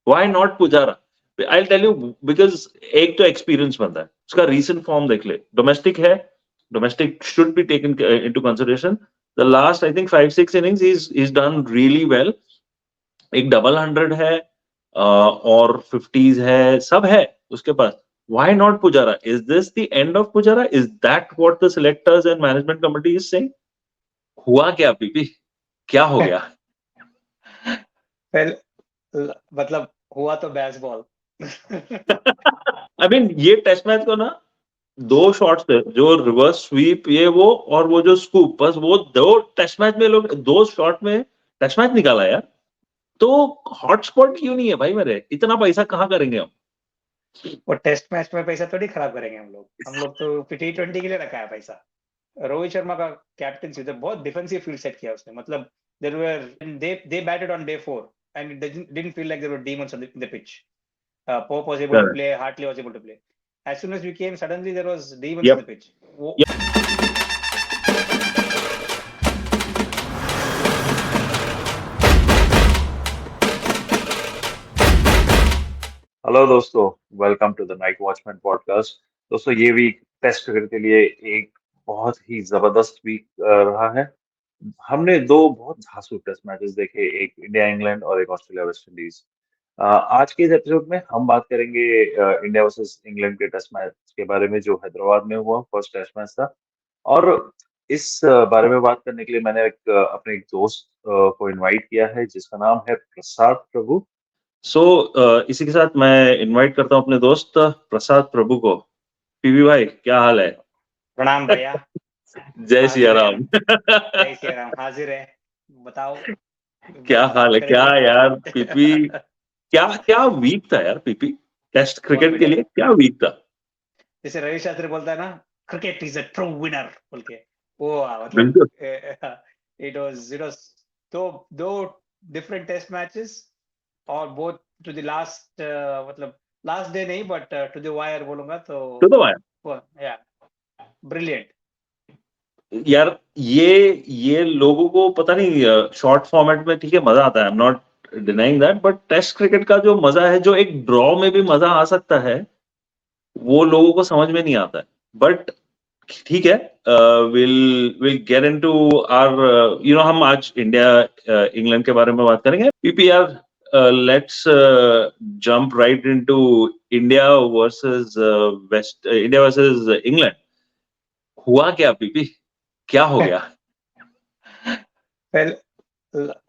Why not Pujara? I'll tell you because एक तो experience बनता है, उसका recent form देख ले, domestic है, domestic should be taken into consideration. The last I think 5-6 innings he's done really well. एक डबल 100 है और 50s है, सब है उसके पास. Why not Pujara? Is this the end of Pujara? Is that what the selectors and management committee is saying? हुआ क्या PP? क्या हो गया? Well, मतलब हुआ तो बेसबॉल. I mean ये टेस्ट मैच को ना दो शॉट्स थे, जो रिवर्स स्वीप ये वो और वो जो स्कूप, बस वो दो टेस्ट मैच में लोग दो शॉट में टेस्ट मैच निकाला यार. तो हॉटस्पॉट क्यों नहीं है भाई मेरे? इतना पैसा कहाँ करेंगे हम? वो टेस्ट मैच में पैसा थोड़ी खराब करेंगे हम लोग तो T20 के लिए रखा है पैसा. रोहित शर्मा का कैप्टनसी तो बहुत डिफेंसिव फील्ड सेट किया उसने. मतलब they batted on day 4 and it didn't feel like there were demons in the pitch. Pope was able to play, Hartley was able to play. As soon as we came, suddenly there was demons in the pitch. Hello दोस्तों, welcome to the night watchman podcast. दोस्तों, ये week test cricket के लिए एक बहुत ही जबरदस्त week रहा है. हमने दो बहुत धांसू टेस्ट मैचेस देखे, एक इंडिया इंग्लैंड और एक ऑस्ट्रेलिया वेस्ट इंडीज. आज के इस एपिसोड में हम बात करेंगे इंडिया वर्सेस इंग्लैंड के टेस्ट मैच के बारे में, जो हैदराबाद में हुआ, फर्स्ट टेस्ट मैच था. और इस बारे में बात करने के लिए मैंने अपने एक दोस्त को इनवाइट किया है, जिसका नाम है प्रसाद प्रभु. सो इसी के साथ मैं इनवाइट करता हूँ अपने दोस्त प्रसाद प्रभु को. पीवी भाई, क्या हाल है? प्रणाम भैया. जय सिया राम. जय सिया राम. हाजिर है, बताओ क्या हाल है? क्या यार पीपी, क्या क्या वीक था यार पीपी, टेस्ट क्रिकेट के लिए क्या वीक था. जैसे रवि शास्त्री बोलता है ना, cricket is a true winner बोल के, वो मतलब it was दो डिफरेंट टेस्ट मैचेस और बोथ टू द लास्ट, मतलब लास्ट डे नहीं बट टू द वायर बोलूंगा तो टू द वायर. या ब्रिलियंट यार. ये लोगों को पता नहीं, शॉर्ट फॉर्मेट में ठीक है मजा आता है, I am not denying that, but test cricket का जो मजा है, जो एक ड्रॉ में भी मजा आ सकता है, वो लोगों को समझ में नहीं आता है. बट ठीक है, विल गेट इनटू आवर हम आज इंडिया इंग्लैंड के बारे में बात करेंगे. PPR, let's jump right into India versus India versus England. हुआ क्या पीपी? क्या हो गया?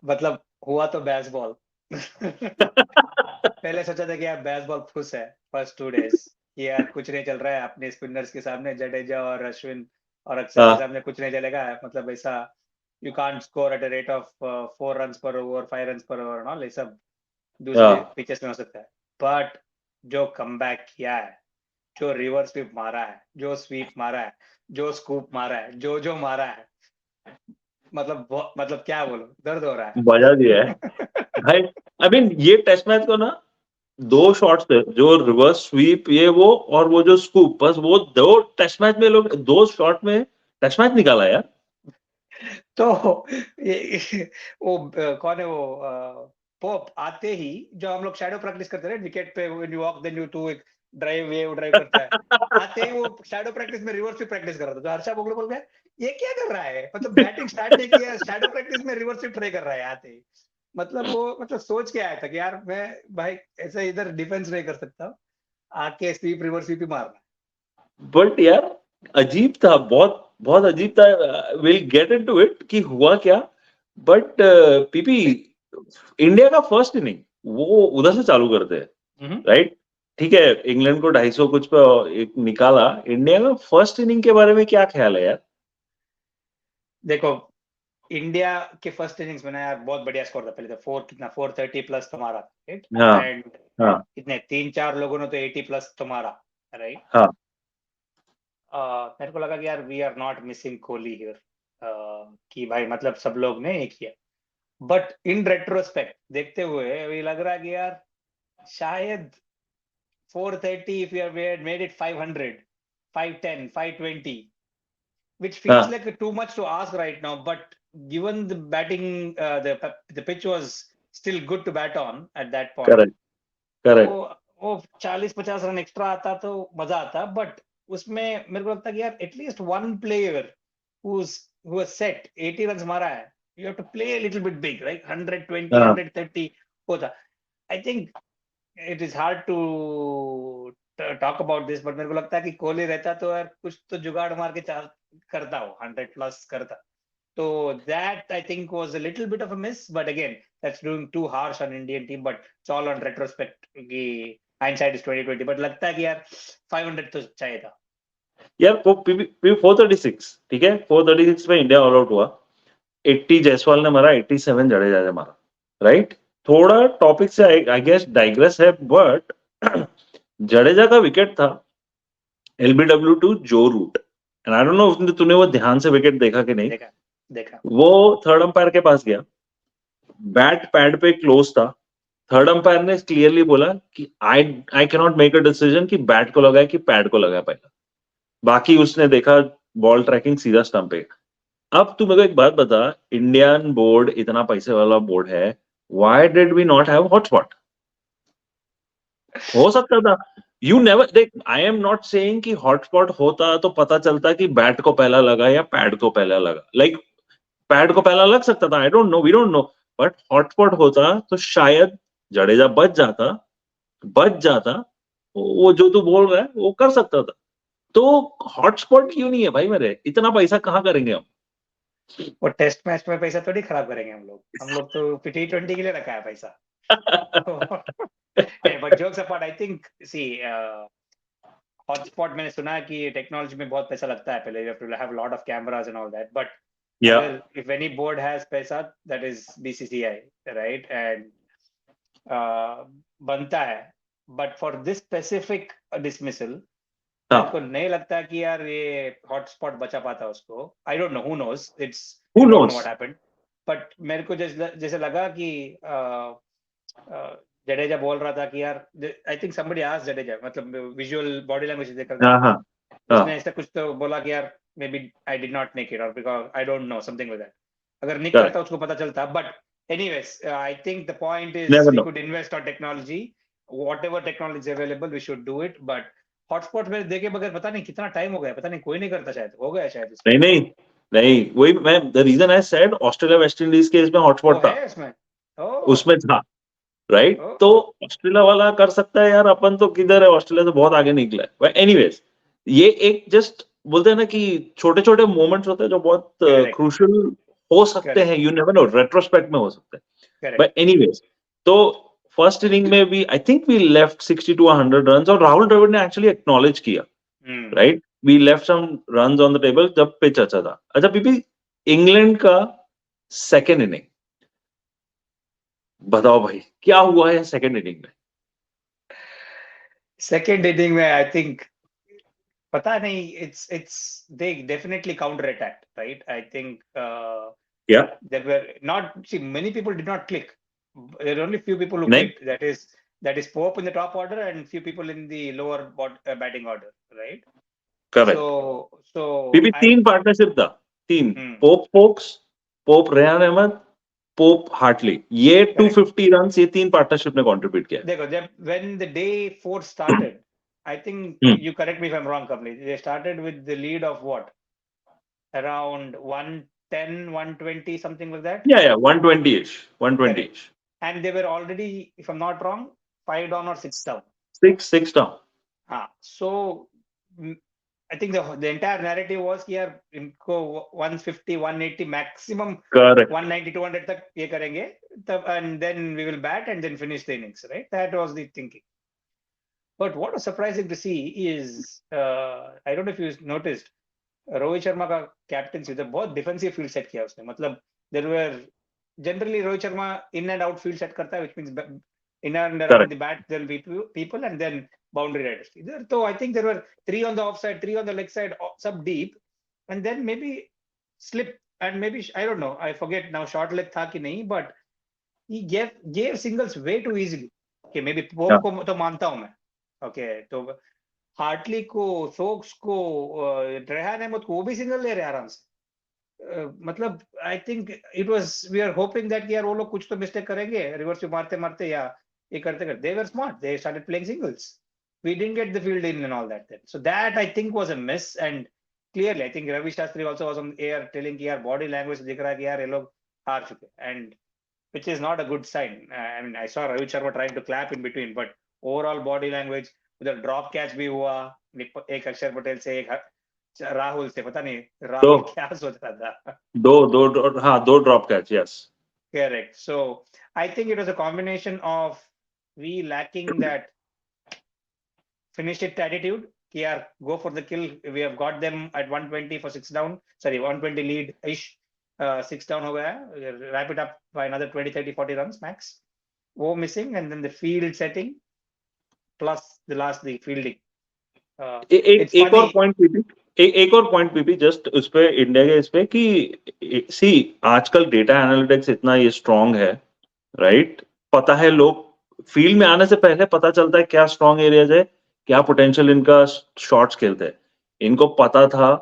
मतलब हुआ तो बेसबॉल. पहले सोचा था कि यार बेसबॉल खुश है फर्स्ट 2 days, यार कुछ नहीं चल रहा है अपने स्पिनर्स के सामने, जडेजा और अश्विन और अक्षर के सामने कुछ नहीं चलेगा. मतलब ऐसा you can't score at a rate of 4 runs per over, 5 runs per over, ना ये सब दूसरे पिचेस में हो सकता है. बट जो कमबैक किया है, जो रिवर्स स्वीप मारा है, जो स्वीप मारा है, जो स्कूप मारा है, जो मारा है, मतलब क्या बोलो, दर्द हो रहा है. बजा दिया है भाई. आई मीन ये टेस्ट मैच को ना दो शॉट्स थे, जो रिवर्स स्वीप ये वो और वो जो स्कूप, बस वो दो टेस्ट मैच में लोग दो शॉट में टेस्ट मैच निकाला यार. तो वो कौन है वो पोप आते ही जो हम लोग शैडो प्रैक्टिस करते हैं विकेट पे, when you walk then you to एक ड्राइव करता है, आते ही वो शैडो प्रैक्टिस में रिवर्स स्वीप प्रैक्टिस कर रहा था. तो हर्षा बोगले बोल गया ये क्या कर रहा है, मतलब बैटिंग स्टार्ट नहीं किया, शैडो प्रैक्टिस में रिवर्स स्वीप ट्राई कर रहा है आते ही. मतलब वो मतलब सोच के आया था कि यार मैं भाई ऐसे इधर डिफेंस नहीं कर सकता, आके स्वीप रिवर्स स्वीप ही मारना. बट यार अजीब था, बहुत बहुत अजीब था. विल गेट इनटू इट कि हुआ क्या. बट पीपी, इंडिया का फर्स्ट इनिंग वो उधर से चालू करते हैं, राइट? ठीक है, इंग्लैंड को 250 कुछ पे एक निकाला. इंडिया का फर्स्ट इनिंग के बारे में क्या ख्याल है यार? देखो, इंडिया के फर्स्ट इनिंग्स में ना यार बहुत बढ़िया स्कोर था. पहले तो 430 प्लस तुम्हारा, राइट? एंड कितने 3-4 लोगों ने तो 80 प्लस तुम्हारा, राइट? हाँ. मेरे को लगा कि यार we are not missing Kohli here, कि भाई मतलब सब लोग ने एक किया. बट इन रेट्रोस्पेक्ट देखते हुए ये लग रहा है कि यार शायद 430 if you have made it 500, 510, 520, which feels like too much to ask right now. But given the batting, the pitch was still good to bat on at that point. Correct. Correct. वो 40-50 run extra आता तो मजा आता, but उसमें मेरे को लगता है कि यार at least one player who has set 80 run मारा है, you have to play a little bit big, right? 120, हाँ 130 होता. I think it is hard to talk about this, but मेरे को लगता है कि कोहली रहता तो यार कुछ तो जुगाड़ मार के करता हो, 100 प्लस करता. So that I think was a little bit of a miss, but again, that's doing too harsh on Indian team. But it's all on retrospect. कि hindsight is 2020. But लगता है कि यार 500 तो चाहिए था. यार वो पी 436 ठीक है, 436 में इंडिया ऑल आउट हुआ, 80 जायसवाल ने मारा, 87 जडेजा ने मारा, राइट। थोड़ा टॉपिक से आई गेस डाइग्रेस है, बट जडेजा का विकेट था LBW to Joe Root, and I don't know तूने वो ध्यान से विकेट देखा कि नहीं। देखा वो थर्ड अंपायर के पास गया, बैट पैड पे क्लोज था, थर्ड अंपायर ने क्लियरली बोला कि I can not make a decision कि बैट को लगाए कि पैड को लगाए पहला, बाकी उसने देखा बॉल ट्रैकिंग सीधा स्टंप पे। अब तू मेरे को एक बात बता, इंडियन बोर्ड इतना पैसे वाला बोर्ड है, why did we not have hotspot? हो सकता था, यू नेवर देख, आई एम नॉट सेइंग कि हॉटस्पॉट होता तो पता चलता कि बैट को पहला लगा या पैड को पहला लगा, लाइक पैड को पहला लग सकता था, I don't know, we don't know, but hotspot होता तो शायद जडेजा बच जाता, वो जो तू बोल रहा है वो कर सकता था। तो हॉटस्पॉट क्यों नहीं है भाई मेरे, इतना पैसा कहाँ करेंगे हम? वो टेस्ट मैच में पैसा थोड़ी खराब करेंगे हम लोग तो T20 के लिए रखा है पैसा. But jokes apart, I think see hotspot मैंने सुना कि टेक्नोलॉजी में बहुत पैसा लगता है पहले, you have to have a lot of cameras and all that, but या अगर if any board has पैसा, that is BCCI, right? And बनता है, but for this specific dismissal मेरे को नहीं लगता कि यार ये हॉटस्पॉट बचा पाता उसको. आई don't no, who knows, it's Who don't know knows? What happened, but मेरे को जैसे लगा कि जडेजा बोल रहा था कि यार, I think somebody asked Jadeja, मतलब विजुअल बॉडी लैंग्वेज देखकर हाँ हाँ उसने ऐसा कुछ तो बोला कि यार maybe I did not make it, और because I don't know, something like that. अगर निक Correct. करता उसको पता चलता. But anyways, I think the point is Never we know. Could invest on technology, whatever technology is available we should do it. But hotspot में देखे बगैर पता नहीं कितना टाइम हो गया, पता नहीं कोई नहीं करता, शायद हो गया शायद इसमें. नहीं नहीं नहीं, वही मैं, the reason I said Australia West Indies के इसमें वो हॉटस्पॉट था, है इसमें. उसमें था, राइट। ओ तो ऑस्ट्रेलिया वाला कर सकता है यार, अपन तो किधर है, ऑस्ट्रेलिया तो बहुत आगे निकला है। एनीवेज, ये एक जस्ट बोलते हैं ना कि छोटे छोटे मोमेंट्स होते हैं जो बहुत करेक्ट क्रूशियल हो सकते करेक्ट हैं, यू नेवर नो, रेट्रोस्पेक्ट में हो सकते हैं। करेक्ट. बट एनीवेज, तो फर्स्ट इनिंग में भी I think we left 60 to 100 run, और राहुल द्रविड़ ने एक्चुअली एक्नॉलेज किया, right, we left some runs on the table जब पिच अच्छा था। अच्छा पीपी, इंग्लैंड का सेकेंड इनिंग बताओ भाई, क्या हुआ है सेकेंड इनिंग में? सेकेंड इनिंग में आई थिंक पता नहीं, it's they definitely counter attacked, right? I think Yeah. there were not, see, many people did not click. There are only few people who नहीं, clicked, that is Pope in the top order and few people in the lower batting order, right? Correct. So PP तीन partnership था, तीन, Pope Foakes, Pope Rehan Ahmed, Pope Hartley, ये 250 run ये तीन partnership ने contribute किया। देखो, जब when the day 4 started, I think you correct me if I'm wrong, Kamlesh, they started with the lead of what, around 110, 120, something like that. Yeah, 120ish, 120ish. And they were already, if I'm not wrong, 5 down or 6 down. Six down. So I think the entire narrative was कि यार इनको 150, 180 maximum, Correct. 190, 200 तक ये करेंगे तब, and then we will bat and then finish the innings, right? That was the thinking. But what was surprising to see is, I don't know if you noticed, Rohit Sharma का captaincy उधर बहुत defensive field set किया उसने. मतलब there were generally Rohit Sharma in and out field set करता है, which means in and around the bat there will be people and then boundary riders. So I think there were 3 on the offside, 3 on the leg side, sub deep, and then maybe slip, and maybe I don't know, I forget now short leg tha ki nahi, but he gave singles way too easily. Okay, maybe Pope को तो मानता हूं मैं, okay, तो Hartley को, socks को, रेहान अहमद को, वो भी सिंगल ले रहे आराम से. मतलब I think it was, we are hoping that यार वो लोग कुछ तो मिस्टेक करेंगे रिवर्स पे मारते मारते, या ये करते करते, they were smart. They started playing singles. We didn't get the field in and all that then. So that I think was a miss. And clearly, I think Ravi Shastri also was on air telling कि यार body language दिख रहा है कि यार ये लोग हार चुके. And which is not a good sign. I mean, I saw Ravi Sharma trying to clap in between, but overall body language, उधर drop catch भी हुआ, एक अक्षर पटेल से, एक राहुल से, पता नहीं राहुल दो क्या सोच रहा था. दो drop catch. Yes. Correct. So I think it was a combination of we lacking that finish it attitude. कि यार go for the kill. We have got them at 120 for 6 down. Sorry, 120 lead ish. 6 down हो गया है. Wrap it up by another 20, 30, 40 runs max. वो missing, and then the field setting plus the fielding. It's एक और funny. Point PP, एक और point PP just उस पे, इंडिया के इस पे कि सी आजकल डेटा एनालिटिक्स इतना ये स्ट्रांग है, राइट? पता है, लोग फील्ड में आने से पहले पता चलता है क्या स्ट्रांग एरियाज है, क्या पोटेंशियल इनका शॉट्स खेलते हैं. इनको पता था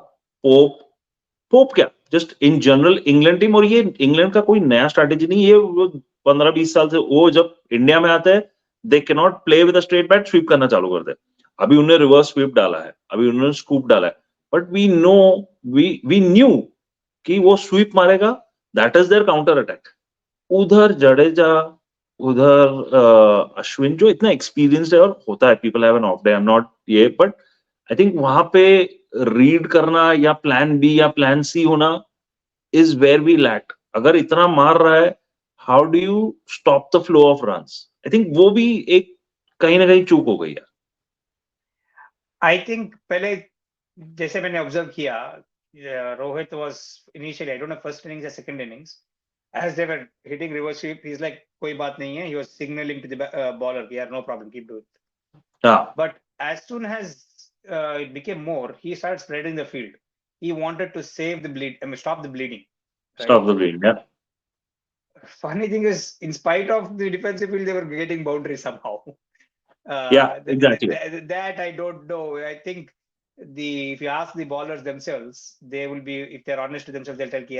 पोप क्या, just in general England team. और ये इंग्लैंड का कोई नया स्ट्रैटेजी नहीं है, वो 15-20 साल से, वो जब इंडिया में आते हैं they can not play with a straight bat, sweep करना चालू कर दे. अभी उन्होंने रिवर्स स्वीप डाला है, अभी उन्होंने स्कूप डाला है, बट वी न्यू कि वो स्वीप मारेगा, that is their counter attack. उधर जडेजा, उधर अश्विन जो इतना एक्सपीरियंस्ड है, और होता है people have an of day, I am not ये, बट आई थिंक वहां पे रीड करना या प्लान बी या प्लान सी होना इज वेयर वी लैक. अगर इतना मार रहा है, how do you stop the flow of runs? I think वो भी एक कहीं ना कहीं चूक हो गई है. I think पहले जैसे मैंने ऑब्जर्व किया, Rohit was initially, I don't know first innings or second innings, as they were hitting reverse sweep, he's like कोई बात नहीं है, he was signaling to the bowler कि यार no problem, keep doing it. Yeah. But as soon as it became more, he started spreading the field. He wanted to save the bleed, I mean stop the bleeding. Right? Stop the bleeding. Yeah. Funny thing is, in spite of the defensive field, they were getting boundaries somehow. Yeah, exactly. That I don't know. I think if you ask the bowlers themselves, they will be, if they're honest to themselves, they'll tell कि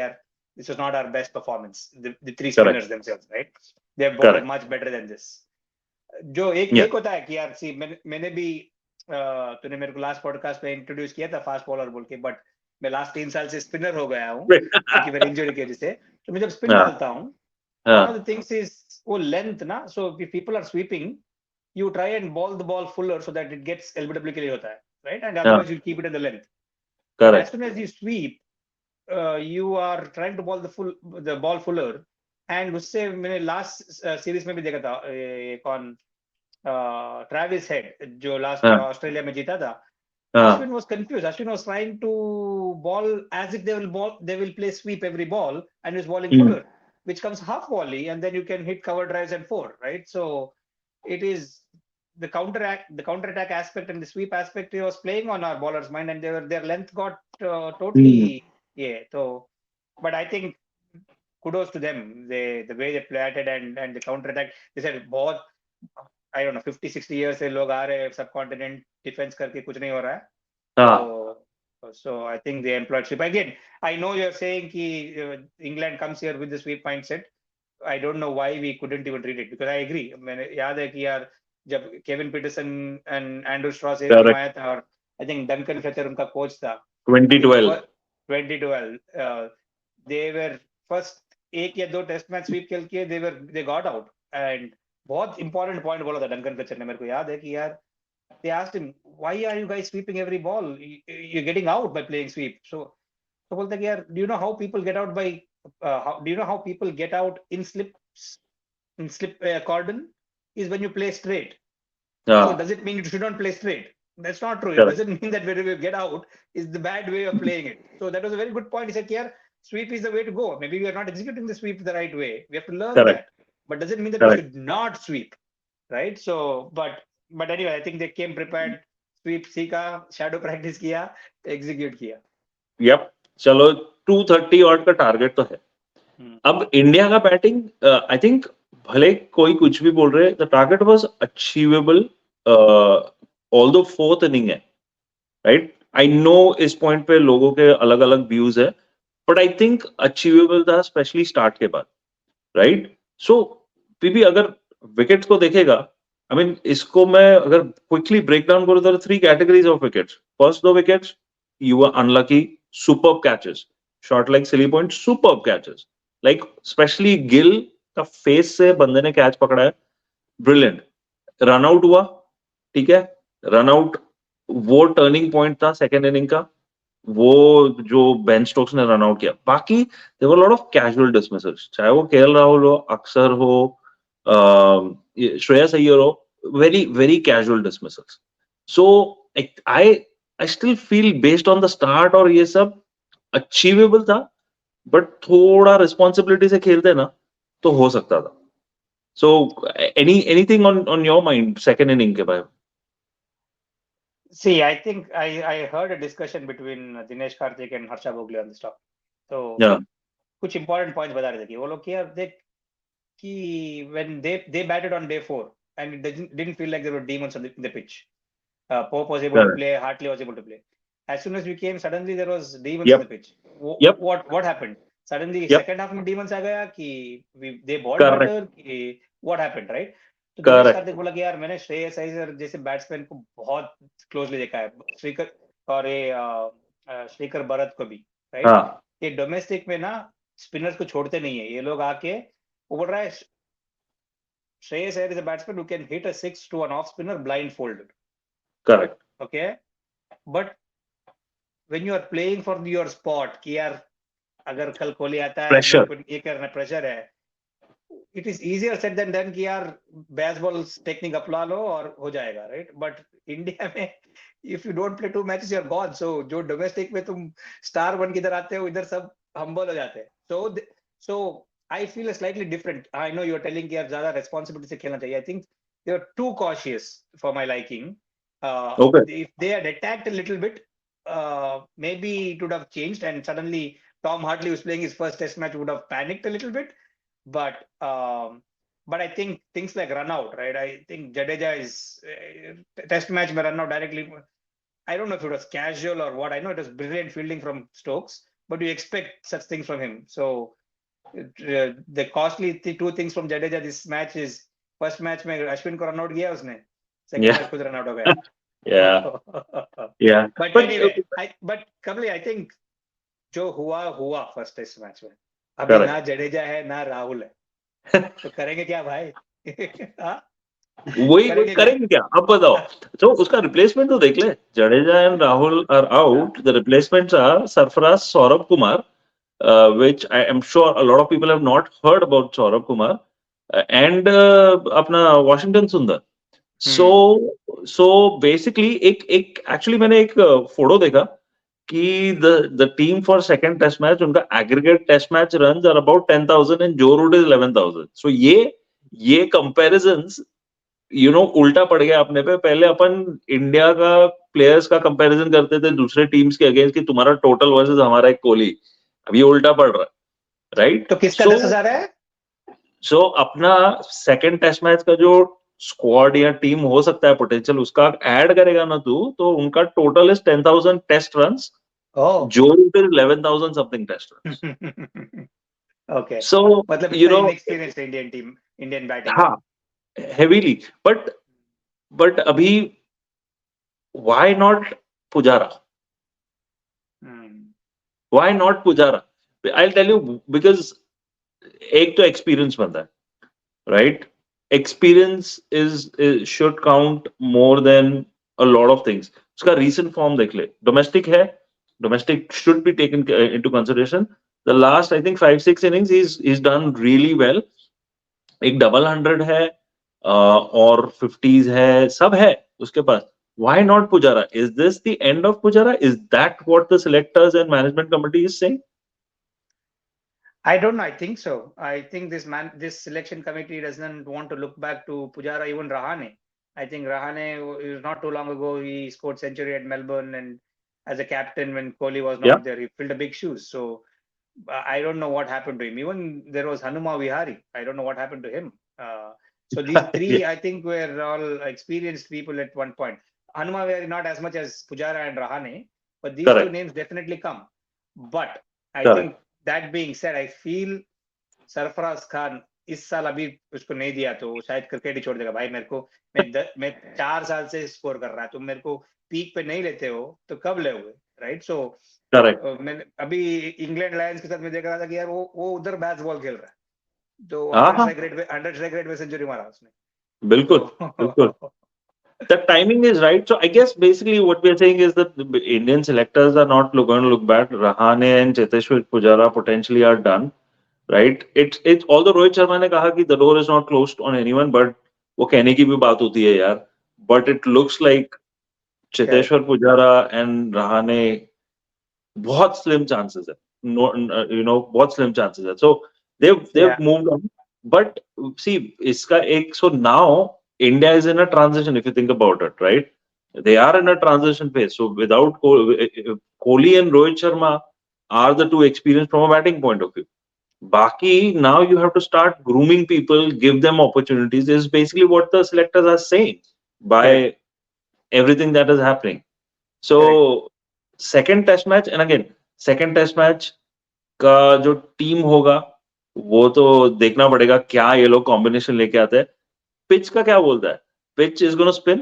this was not our best performance. The three spinners themselves, right? They have bowled much better than this. जो एक होता है कि यार, see, मैंने भी तूने मेरे को लास्ट पॉडकास्ट पे इंट्रोड्यूस किया था फास्ट बॉलर बोल के, बट मैं लास्ट 3 साल से स्पिनर हो गया हूँ क्योंकि मेरी इंजरी की वजह से. तो मैं जब स्पिन डालता हूँ, one of the things is वो लेंथ ना. So if people are sweeping, you try and ball the ball fuller so that it gets LBW के लिए होता है, right? And otherwise you keep it in the length. Correct. As soon as you sweep, you are trying to ball the ball fuller. And उससे मैंने last series में भी देखा था, कौन ट्रेविस हेड जो लास्ट ऑस्ट्रेलिया में जीता था. Ashwin was confused. Ashwin was trying to ball as if they will play sweep every ball, and is balling fuller, which comes half volley, and then you can hit cover drives and 4, right? So it is the counter-attack aspect and the sweep aspect was playing on our bowlers' mind, and their length got totally So, but I think kudos to them. The way they played it and the counter-attack. They said बहुत, I don't know, 50-60 years से लोग आ रहे हैं subcontinent defense करके कुछ नहीं हो रहा है. So I think they employed sweep. Again, I know you're saying कि England comes here with the sweep mindset. I don't know why we couldn't even read it, because I agree. मैंने याद है कि यार जब Kevin Pietersen and Andrew Strauss में आया था, और I think डंकन फ्लेचर उनका कोच था 2012. They were first 1 या 2 टेस्ट मैच स्वीप खेल के they got out. And बहुत important point बोला था डंकन फ्लेचर ने, मेरे को याद है कि यार they asked him, why are you guys sweeping every ball? You're getting out by playing sweep. So बोलता कि यार, do you know how people get out by do you know how people get out in slip cordon is when you play straight. So does it mean you shouldn't play straight? That's not true. It doesn't mean that whenever you get out is the bad way of playing it. So that was a very good point. He said, yeah, sweep is the way to go. Maybe we are not executing the sweep the right way. We have to learn that. But doesn't mean that we should not sweep, right? So, but anyway, I think they came prepared. Sweep सीखा, shadow practice किया, execute किया. Yep. चलो 230 ought का target तो है. अब India का batting, I think भले कोई कुछ भी बोल रहे, the target was achievable, although 4th inning है, राइट? आई नो इस पॉइंट पे लोगों के अलग अलग व्यूज है, बट आई थिंक अचीवेबल था, स्पेशली स्टार्ट के बाद, राइट? सो पीपी, अगर विकेट्स को देखेगा, आई मीन इसको मैं अगर क्विकली ब्रेक डाउन करूं तो 3 categories of wickets. First 2 wickets you are unlucky, superb catches, shot like silly point, superb catches, like specially Gill का फेस से बंदे ने कैच पकड़ा है, ब्रिलियंट. रन आउट हुआ, ठीक है, रन आउट वो टर्निंग पॉइंट था सेकेंड इनिंग का, वो जो बेन स्टोक्स ने रन आउट किया. बाकी there were lot of casual dismissals, चाहे वो केएल राहुल हो, अक्षर हो, श्रेयस अय्यर हो, very very casual dismissals. So I I still feel based on the start और ये सब अचीवेबल था, बट थोड़ा रिस्पॉन्सिबिलिटी से खेलते ना तो हो सकता था. So anything on your mind second inning के बाद? See, I think I heard a discussion between Dinesh Karthik and Harsha Bhogle on this topic. तो Yeah. कुछ important points बता रहे थे कि वो लोग यार देख कि when they batted on day 4 and it didn't feel like there were demons on the pitch. Pope was able to Correct. play, Hartley was able to play. As soon as we came, suddenly there was demons Yep. on the pitch. Yep. What happened? Suddenly Yep. second half में demons आ गया कि they bowled Correct. better कि what happened, right? तो Dinesh Correct. Kartik बोला कि यार मैंने श्रेयस अय्यर जैसे बैट्समैन को बहुत क्लोजली देखा है, श्रीकर और ये श्रीकर भरत को भी, राइट? हाँ. ये डोमेस्टिक में ना स्पिनर्स को छोड़ते नहीं है ये लोग आके. वो बोल रहा है Shreyas Iyer is a batsman who can hit a 6 to an off spinner blindfolded. Correct. Okay, but when you are playing for your spot, कि यार अगर कल कोहली आता है, Pressure. ये करना प्रेशर है, it is easier said than done कि यार baseball टेक्निक अपना लो और हो जाएगा, right? But इंडिया में if you don't play 2 matches you're gone. So जो डोमेस्टिक में तुम स्टार बन के इधर आते हो, इधर सब हम्बल हो जाते हैं. So I feel a slightly different. I know you're telling कि यार ज्यादा responsibility से खेलना चाहिए. I think they were too cautious for my liking. Okay. If they had attacked a little bit, maybe it would have changed, and suddenly Tom Hartley, who's playing his first Test match, would have panicked a little bit. But I think things like run out, right? I think Jadeja is Test match में run out directly. I don't know if it was casual or what. I know it was brilliant fielding from Stokes, but you expect such things from him. So the costly 2 things from Jadeja this match is first match में अश्विन को run out किया उसने, second Yeah. match खुद run out हो गया. Yeah. But anyway, but Kamli, I think जो हुआ first test match में, अभी Correct. ना जडेजा है ना राहुल है, तो करेंगे क्या भाई? हाँ? वही करेंगे क्या अब बताओ. तो उसका रिप्लेसमेंट तो देख ले. Jadeja and Rahul are out. The replacements are Sarfaraz, Saurabh Kumar, which I am sure a lot of people have not heard about Saurabh Kumar, and अपना Washington Sundar. So basically एक actually मैंने एक फोटो देखा कि the team for second test match उनका aggregate test match runs are about 10,000 and Joe Root is 11,000. So ये comparisons उल्टा पड़ गया अपने पे. पहले अपन इंडिया का प्लेयर्स का कंपैरिजन करते थे दूसरे टीम्स के अगेंस्ट कि तुम्हारा टोटल वर्सेस हमारा एक कोहली. अब ये उल्टा पड़ रहा है, राइट? तो किसका 10,000 है? सो अपना सेकंड टेस्ट मैच का जो स्क्वाड या टीम हो सकता है पोटेंशियल, उसका ऐड करेगा ना तू, तो उनका total is 10,000 test runs. Joe Root is 11,000 something test runs. Okay. So मतलब inexperienced Indian team, Indian batting. हाँ, heavily. But अभी why not Pujara? Why not Pujara? I'll tell you, because एक तो एक्सपीरियंस बनता है, right? Experience is should count more than a lot of things. उसका recent form देख ले. Domestic है, domestic should be taken into consideration. The last I think 5-6 innings he's done really well. एक double 100 है और 50s है, सब है उसके पास. Why not Pujara? Is this the end of Pujara? Is that what the selectors and management committee is saying? I don't know. I think so. I think this selection committee doesn't want to look back to Pujara, even Rahane. I think Rahane is not too long ago. He scored century at Melbourne, and as a captain when Kohli was not there, he filled a big shoes. So I don't know what happened to him. Even there was Hanuma Vihari. I don't know what happened to him. So these 3, I think, were all experienced people at one point. Hanuma Vihari not as much as Pujara and Rahane, but these 2 names definitely come. But I think that being said, I feel Sarfaraz Khan इस साल अभी उसको नहीं दिया तो शायद cricket ही छोड़ देगा। भाई मेरे को मैं 4 साल से स्कोर कर रहा है, तुम मेरे को पीक पे नहीं लेते हो तो कब लोगे, राइट? सो करेक्ट मैंने अभी इंग्लैंड लायंस के साथ मैं देख रहा था कि यार वो उधर बैट्स बॉल खेल रहा है, तो हाँ 100 हाँ स्ट्राइक रेट में सेंचुरी मारा उसने। बिल्कुल बिल्कुल तो the timing is right. So I guess basically what we are saying is that the Indian selectors are not going to look bad. Rahane and Cheteshwar Pujara potentially are done, right? It's although Rohit Sharma ने कहा कि the door is not closed on anyone, but वो कहने की भी बात होती है यार. But it looks like correct. Cheteshwar Pujara and Rahane बहुत slim chances है. No, बहुत slim chances है. So they've Yeah, moved on. But see, इसका एक so now India is in a transition if you think about it, right? They are in a transition phase. So without Kohli and Rohit Sharma are the two experienced from a batting point of view. Baki, now you have to start grooming people, give them opportunities. Is basically what the selectors are saying by correct, everything that is happening. correct. So second test match, and again second test match का जो team होगा वो तो देखना पड़ेगा क्या ये लोग कॉम्बिनेशन लेके आते हैं. पिच का क्या बोलता है? Pitch is gonna spin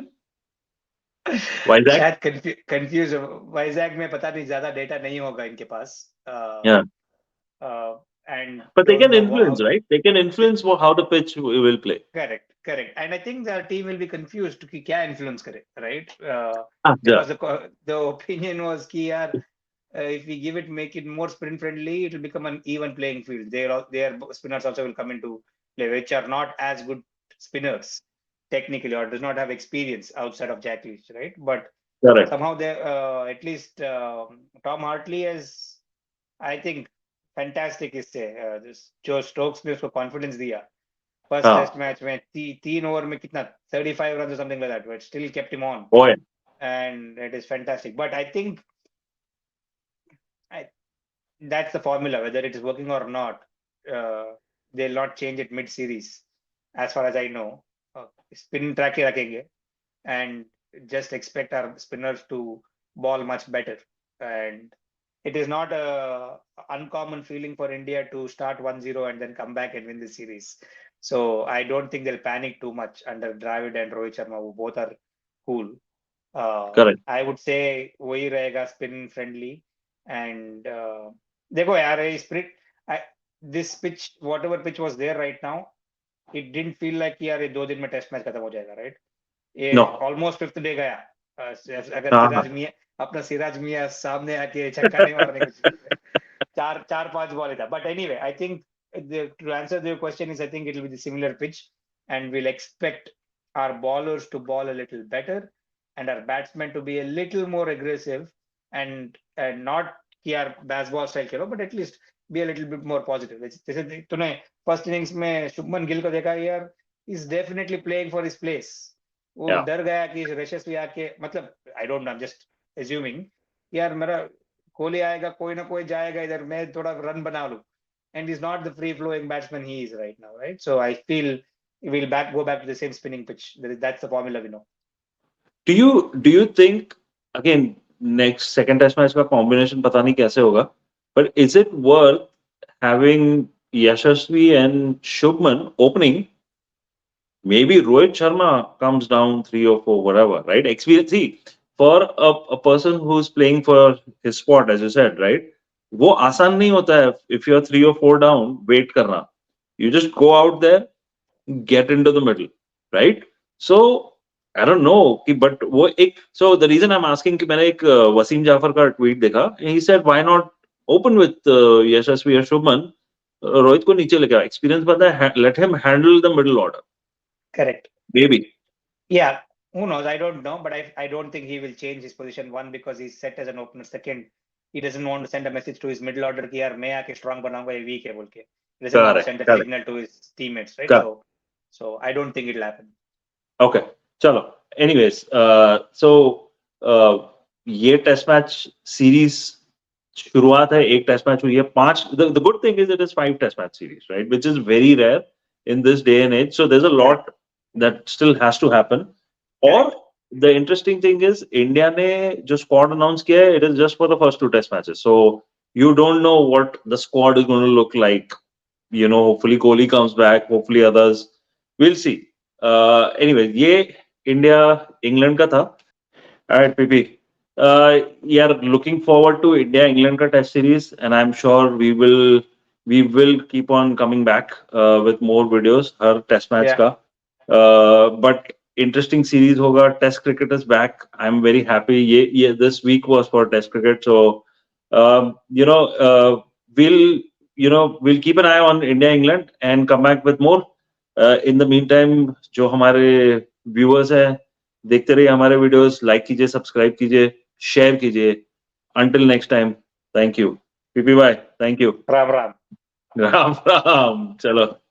Vizag. शायद कंफ्यूज वाइजैक में पता नहीं, ज्यादा डेटा नहीं होगा इनके पास, Yeah, and but they don't can know influence, how. right? They can influence how the pitch will play. Correct. And I think the team will be confused कि क्या influence करे, right? Yeah, Because the opinion was कि यार if we make it more sprint friendly, it will become an even playing field. Their spinners also will come into play, which are not as good spinners technically, or does not have experience outside of Jack Leach, right? But correct. somehow they at least Tom Hartley has, I think, fantastic इससे जो Stokes ने उसको confidence दिया first test हाँ, match में 3 over में कितना 35 runs or something like that, but still kept him on, boy. and it is fantastic. But I think that's the formula. Whether it is working or not, they'll not change it mid series, as far as I know. Spin track ही रखेंगे and just expect our spinners to ball much better. And it is not a uncommon feeling for India to start 1-0 and then come back and win the series. So I don't think they'll panic too much under Dravid and Rohit Sharma, who both are cool. Correct. I would say वही रहेगा spin friendly. And देखो यार spirit, this pitch, whatever pitch was there right now, it didn't feel like कि यार ये 2 दिन में test match खत्म हो जाएगा, राइट? ये No. ऑलमोस्ट फिफ्थ डे गया. अगर हाँ, सिराज मियां अपना सिराज मियां सामने आके छक्का नहीं मारने कुछ 4-5 बॉल था. But anyway, I think to answer your question is I think it will be the similar pitch, and we'll expect our bowlers to bowl a little better and our batsmen to be a little more aggressive, and not कि यार baseball style Khelo, but at least be a little bit more positive. जैसे तूने first innings में शुभमन गिल को देखा यार, is definitely playing for his place. वो yeah. डर गया कि यशस्वी आके, मतलब आई don't no, I am just assuming, यार मेरा कोहली आएगा, कोई ना कोई जाएगा इधर, मैं थोड़ा रन बना लूं. And he's not the free flowing batsman he is right now, right? So I feel we'll go back to the same spinning pitch. That's the formula we know. Do you think again next second test match का combination पता नहीं कैसे होगा, but is it worth having Yashasvi and Shubman opening? Maybe Rohit Sharma comes down 3 or 4, whatever, right? Experience. See, for a person who's playing for his sport, as you said, right? वो आसान नहीं होता है. If you're 3 or 4 down, wait करना. You just go out there, get into the middle, right? So I don't know कि but वो एक, so the reason I'm asking कि मैंने एक वसीम जाफर का tweet देखा. He said why not open with Yashasvi or Shubman, Rohit को नीचे लेके, experience बंदा है, let him handle the middle order. Correct. Maybe. Yeah, who knows? I don't know, but I don't think he will change his position. One, because he's set as an opener. Second, he doesn't want to send a message to his middle order कि यार मैं आके strong बनाऊंगा, ये weak है बोल के. He doesn't want to send a Correct. signal to his teammates, right? Correct. So I don't think it'll happen. Okay. चलो. Anyways, so ये टेस्ट मैच सीरीज शुरुआत है, एक टेस्ट मैच हुई है, 5. The good thing is it is 5 test match series, right? Which is very rare in this day and age. So there's a lot that still has to happen. Or the interesting thing is India ने जो squad announce किया है, it is just for the first 2 test matches. So you don't know what the squad is going to look like hopefully Kohli comes back, hopefully others. We'll see. Anyway, ये India England का था. Alright, PP. We are looking forward to India England का test series, and I'm sure we will keep on coming back with more videos her test match Yeah. का. But interesting series होगा. Test cricket is back. I'm very happy. ये this week was for test cricket, so we'll keep an eye on India England and come back with more. In the meantime, जो हमारे viewers हैं, देखते रहिए हमारे videos, like कीजिए, subscribe कीजिए, share कीजिए. Until next time, thank you. PP bye, thank you. Ram Ram. Ram Ram. चलो.